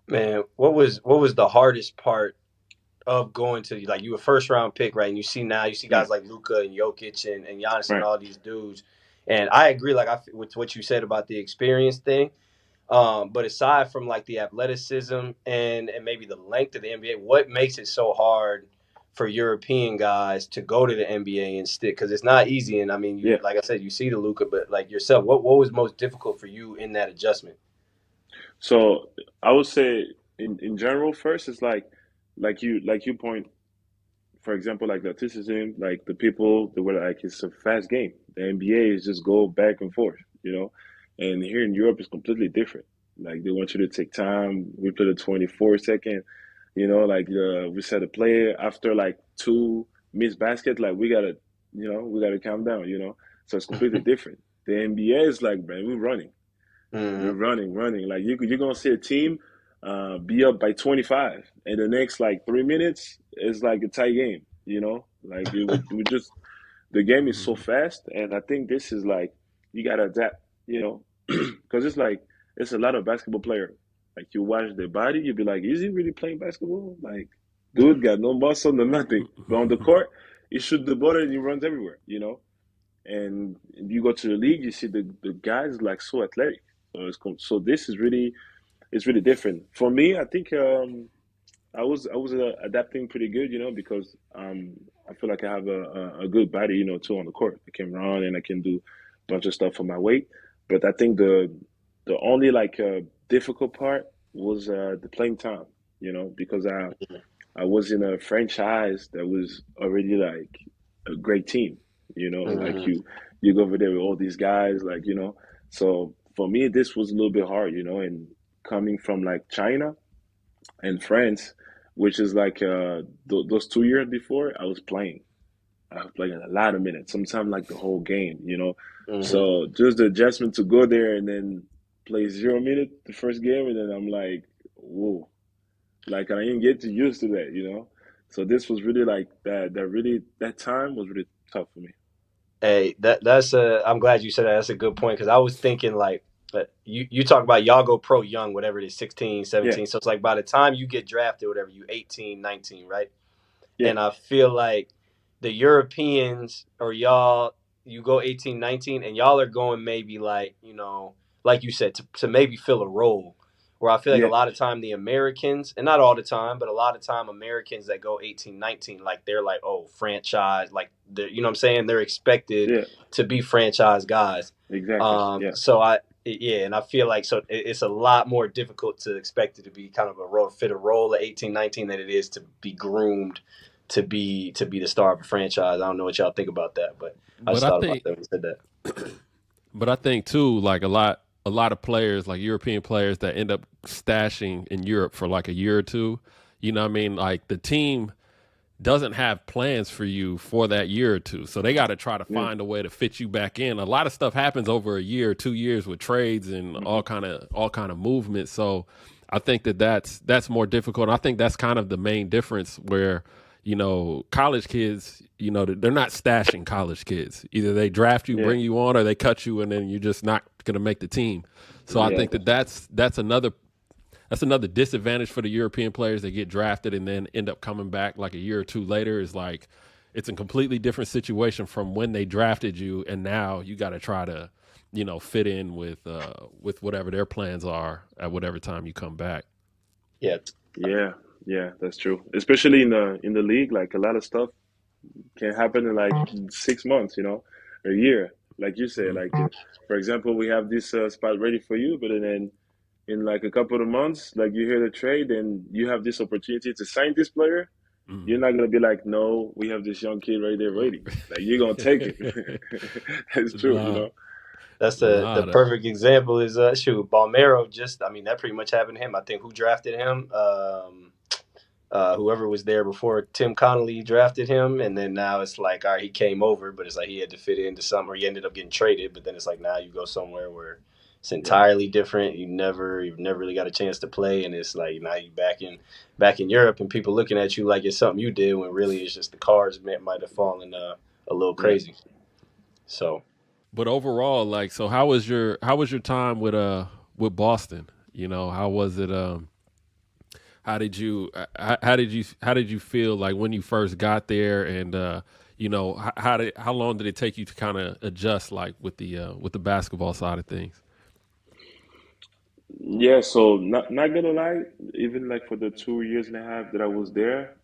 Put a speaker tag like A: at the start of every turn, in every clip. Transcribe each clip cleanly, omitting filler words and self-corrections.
A: Man, what was the hardest part of going to, like, you a first round pick, right? And you see
B: Mm,
A: guys like Luka and Jokic and Giannis and
B: right.
A: all these dudes. And I agree, like with what you said about the experience thing. But aside from like the athleticism and maybe the length of the NBA, what makes it so hard for European guys to go to the NBA and stick? Because it's not easy. And I mean, you
B: Yeah.
A: like I said, you see the Luka, but like yourself, what was most difficult for you in that adjustment?
B: So I would say in general first it's like you point, for example, like the athleticism, like the people that were like it's a fast game. The NBA is just go back and forth, and here in Europe it's completely different. Like they want you to take time. We play the 24 second, like we set a play after like two missed baskets, like we gotta calm down, So it's completely different. The NBA is like, man, we're running. We're
A: Hmm.
B: running, running. Like you're gonna see a team be up by 25, and the next like 3 minutes is like a tie game. Like we just the game is so
C: Mhm.
B: fast, and I think this is like you gotta adapt. Because it's like it's a lot of basketball player. Like you watch their body, you be like, is he really playing basketball? Like, dude got no muscle, no nothing. But on the court, he shoot the ball and he runs everywhere. And you go to the league, you see the guys like so athletic. So this is really it's really different for me. I think I was adapting pretty good, because I feel like I have a good body, too on the court. I can run and I can do a bunch of stuff for my weight. But I think the only like difficult part was the playing time, because I was in a franchise that was already like a great team, like
A: Hmm.
B: you go over there with all these guys, like So for me, this was a little bit hard, and coming from like China and France, which is like those 2 years before, I was playing. I was playing a lot of minutes, sometimes like the whole game.
A: Hmm.
B: So just the adjustment to go there and then play 0 minute the first game, and then I'm like, whoa, like I didn't get to used to that. So this was really like that time was really tough for me.
A: Hey, that's a. I'm glad you said that. That's a good point because I was thinking like, you talk about y'all go pro young, whatever it is, 16,
B: Yeah,
A: 17. So it's like by the time you get drafted, whatever, you 18, 19, right?
B: yeah,
A: And I feel like the Europeans or y'all, you go 18, 19, and y'all are going maybe like, like you said, to maybe fill a role. Where I feel like a
B: yeah,
A: lot of time the Americans, and not all the time, but a lot of time Americans that go 18, 19, like they're like, oh, franchise, like, you know what I'm saying? They're expected
B: yeah,
A: to be franchise guys.
B: exactly. Yeah,
A: Yeah, and I feel like so it's a lot more difficult to expect it to be kind of a role, fit a role at 18, 19 than it is to be groomed to be the star of a franchise. I don't know what y'all think about that, but I
C: But
A: just
C: I
A: thought about
C: think,
A: that when you said that.
C: but I think too, like a lot of players, like European players that end up stashing in Europe for like a year or two. You know what I mean? Like the team doesn't have plans for you for that year or two. So they got to try to
B: yeah,
C: find a way to fit you back in. A lot of stuff happens over a year, 2 years with trades and
B: hmm
C: all kind of movement. So I think that's more difficult. And I think that's kind of the main difference where college kids, they're not stashing college kids. Either they draft you,
B: yeah,
C: bring you on, or they cut you, and then you're just not going to make the team. So I
B: yeah,
C: think that's another disadvantage for the European players that get drafted and then end up coming back like a year or two later. Is like it's a completely different situation from when they drafted you, and now you got to try to, fit in with whatever their plans are at whatever time you come back.
A: Yeah.
B: yeah, yeah. That's true. Especially in the league, like a lot of stuff can happen in like 6 months, a year. Like you said,
C: Mhm.
B: like for example, we have this spot ready for you, but then in like a couple of months, like you hear the trade and you have this opportunity to sign this player, you're
C: Mhm.
B: not gonna be like, no, we have this young kid right there waiting. Like you're gonna take it. It's true,
C: nah,
A: That's the
C: nah,
A: perfect example is shoot, Balmero just I mean that pretty much happened to him. I think who drafted him? Whoever was there before Tim Connolly drafted him, and then now it's like, all right, he came over, but it's like he had to fit into something, or he ended up getting traded. But then it's like now you go somewhere where it's
B: yeah,
A: entirely different. You've never really got a chance to play, and it's like now you back in Europe, and people looking at you like it's something you did when really it's just the cards might have fallen a little
B: yeah.
A: crazy. So
C: but overall, like, so how was your time with Boston? How was it? how did you feel like when you first got there, and how long did it take you to kind of adjust like with the basketball side of things?
B: Yeah, so not gonna lie, even like for the 2 years and a half that I was there,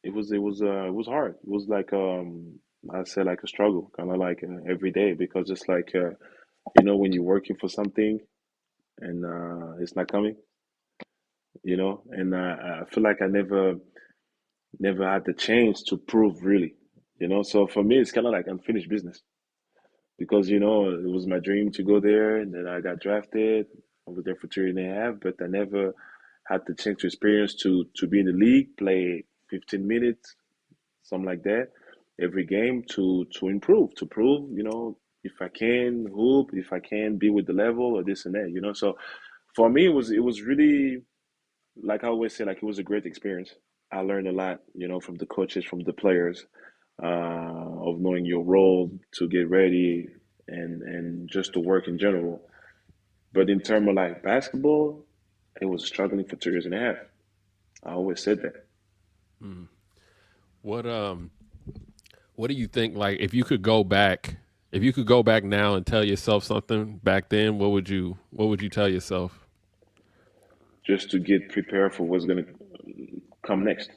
B: it was hard. It was like I say like a struggle, kind of like every day because it's like when you're working for something and it's not coming, and I feel like I never had the chance to prove really. So for me, it's kind of like unfinished business because it was my dream to go there, and then I got drafted. I was there for 3 and a half, but I never had the chance to experience to be in the league, play 15 minutes, something like that, every game to improve, to prove, if I can hoop, if I can be with the level or this and that. So for me, it was really like I always say, like it was a great experience. I learned a lot, from the coaches, from the players, of knowing your role to get ready and just to work in general. But in terms of like basketball, it was struggling for 2 years and a half. I always said that.
C: Mm. What what do you think, like, if you could go back now and tell yourself something back then, what would you tell yourself?
B: Just to get prepared for what's gonna come next.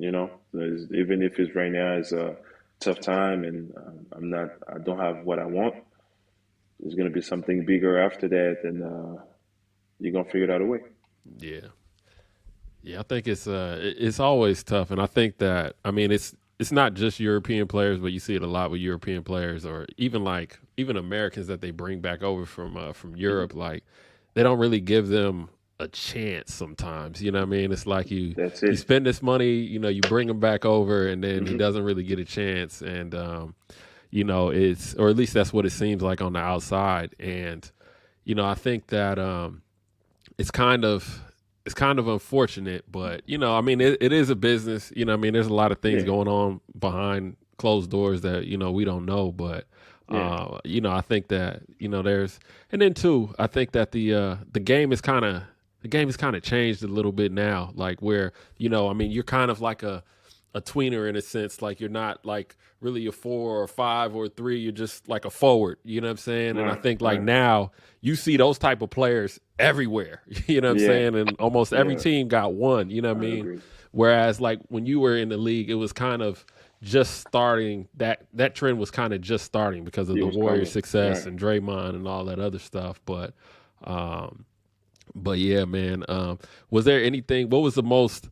B: Even if it's right now is a tough time and I don't have what I want. There's gonna be something bigger after that, and you're gonna figure it out a way.
C: Yeah. Yeah, I think it's always tough, and I think that, I mean, it's not just European players, but you see it a lot with European players, or even Americans that they bring back over from
B: Hmm.
C: Europe. Like, they don't really give them a chance sometimes. You know what I mean? It's like
B: That's
C: you
B: it.
C: spend this money, you bring him back over, and then he
B: Hmm.
C: doesn't really get a chance, and it's, or at least that's what it seems like on the outside, and I think that it's kind of it's kind of unfortunate, but I mean, it is a business. I mean, there's a lot of things
B: Yeah,
C: going on behind closed doors that we don't know, but
B: yeah,
C: I think that there's, and then too, I think that the game is kind of changed a little bit now, like where I mean, you're kind of like a tweener in a sense. Like, you're not like really a 4 or 5 or 3. You're just like a forward. You know what I'm saying? And I
B: right,
C: think like
B: right.
C: now you see those type of players everywhere. You know what I'm
B: Yeah,
C: saying? And almost every
B: yeah,
C: team got one. You know what I
B: I
C: mean?
B: agree.
C: Whereas like when you were in the league, it was kind of just starting. That trend was kind of just starting because of
B: It
C: the
B: was
C: Warriors'
B: coming.
C: success
B: Right.
C: and Draymond and all that other stuff. Um, but yeah, man. Was there anything? What was the most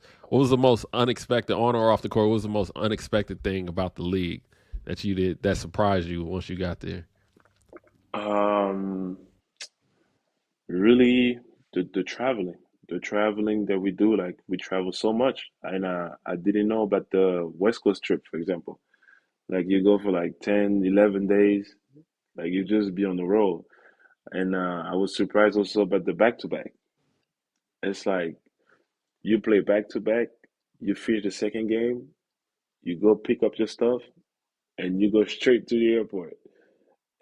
C: unexpected, on or off the court? What was the most unexpected thing about the league that you did that surprised you once you got there?
B: Um, Really, the traveling that we do, like we travel so much, and I didn't know about the West Coast trip, for example. Like you go for like 10, 11 days, like you just be on the road. And I was surprised also about the back to back. It's like you play back to back, you finish the second game, you go pick up your stuff, and you go straight to the airport.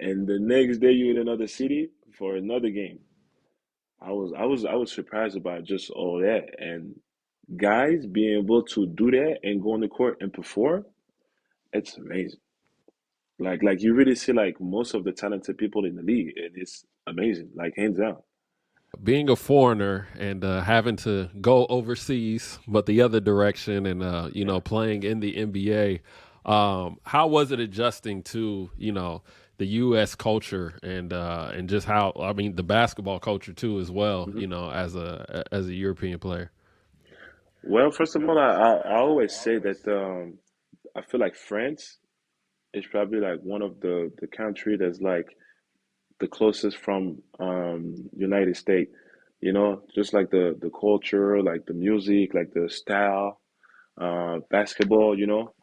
B: And the next day you're in another city for another game. I was surprised about just all that. And guys being able to do that and go on the court and perform, it's amazing. Like you really see like most of the talented people in the league, and it's amazing, like hands down.
C: Being a foreigner and having to go overseas, but the other direction, and
B: Yeah.
C: playing in the NBA, how was it adjusting to the U.S. culture, and just how, I mean, the basketball culture too as well,
B: Hmm.
C: as a European player?
B: Well, first of all, I always say that I feel like France is probably like one of the country that's like the closest from United States. Just like the culture, like the music, like the style, basketball.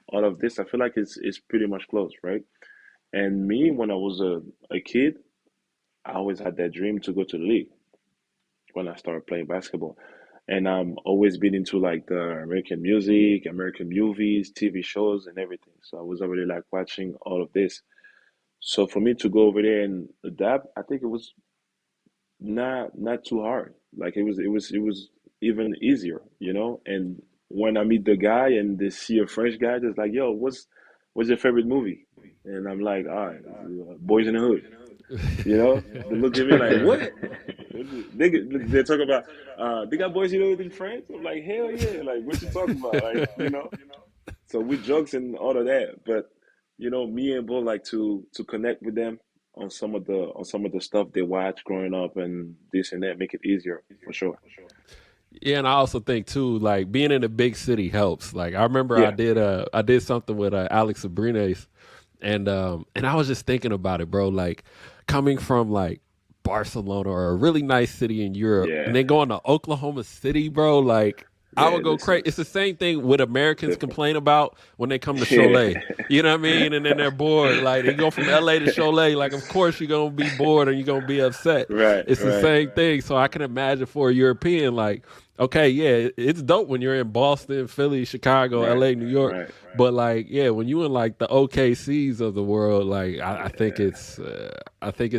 B: All of this. I feel like it's pretty much close, right? And me, when I was a kid, I always had that dream to go to the league when I started playing basketball. And I'm always been into like the American music, American movies, TV shows, and everything. So I was already like watching all of this. So for me to go over there and adapt, I think it was not too hard. Like it was even easier, And when I meet the guy and they see a French guy, just like, yo, what's your favorite movie? And I'm like, all right, Boys in the Hood. They look at me like, what? They talk about, they got Boys in the Hood in France? I'm like, hell yeah. Like, what you talking about? Like. So we jokes and all of that, but me and Bo like to connect with them on some of the stuff they watch growing up and this and that, make it easier for sure.
C: Yeah, and I also think too, like being in a big city helps. Like I remember
B: Yeah,
C: I did something with Alex Abrines, and I was just thinking about it, bro. Like coming from like Barcelona or a really nice city in Europe, and
B: yeah,
C: then going to Oklahoma City, bro. Like I
B: yeah.
C: would go
B: This
C: crazy.
B: is
C: It's the same thing what Americans
B: different.
C: complain about when they come to
B: Yeah,
C: Cholet. You know what I mean? And then they're bored. Like they go from LA to Cholet. Like of course you're gonna be bored and you're gonna be upset.
B: right,
C: It's the
B: right,
C: same thing. So I can imagine for a European, like, okay, yeah, it's dope when you're in Boston, Philly, Chicago,
B: right,
C: LA, New York.
B: right.
C: But like, yeah, when you in like the OKCs of the world, like I think it's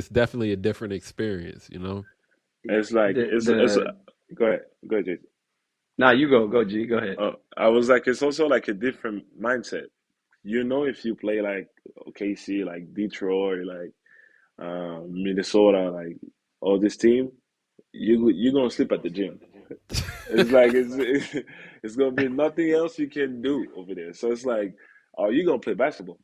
C: definitely a different experience, you know?
B: It's like it's.
A: The
B: Go ahead, Jason.
A: Nah, you go G, go ahead.
B: I was like, it's also like a different mindset. If you play like OKC, like Detroit, like Minnesota, like all this team, you're gonna sleep at the gym. It's like it's gonna be nothing else you can do over there. So it's like, oh, you gonna play basketball.